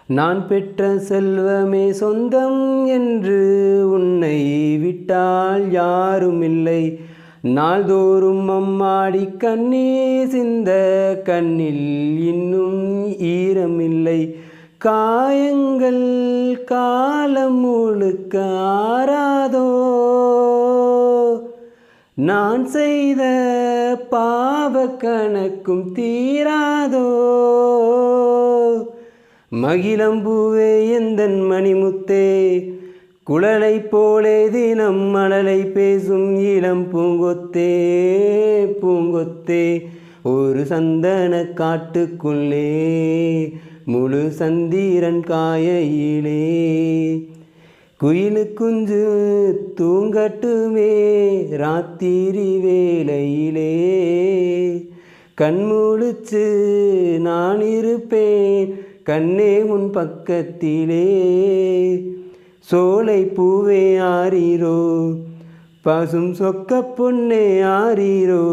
நான் பெற்ற செல்வமே சொந்தம் என்று உன்னை விட்டால் யாரும் இல்லை. நாள்தோறும் அம்மாடி கண்ணீர் சிந்த கண்ணில் இன்னும் ஈரமில்லை. காயங்கள் காலம் முழுக்க ஆறாதோ, நான் செய்த பாவ கணக்கும் தீராதோ. மகிழம்பூவே எந்தன் மணிமுத்தே, குழலை போலே தினம் மழலை பேசும் இளம் பூங்கொத்தே பூங்கொத்தே. ஒரு சந்தன காட்டுக்குள்ளே முழு சந்திரன் காயிலே, குயிலு குஞ்சு தூங்கட்டுமே ராத்திரி வேளையிலே. கண்முழிச்சு நான் இருப்பேன் கண்ணே உன் பக்கத்திலே. சோலை பூவே ஆரீரோ, பசும் சொக்க பொன்னே ஆரீரோ.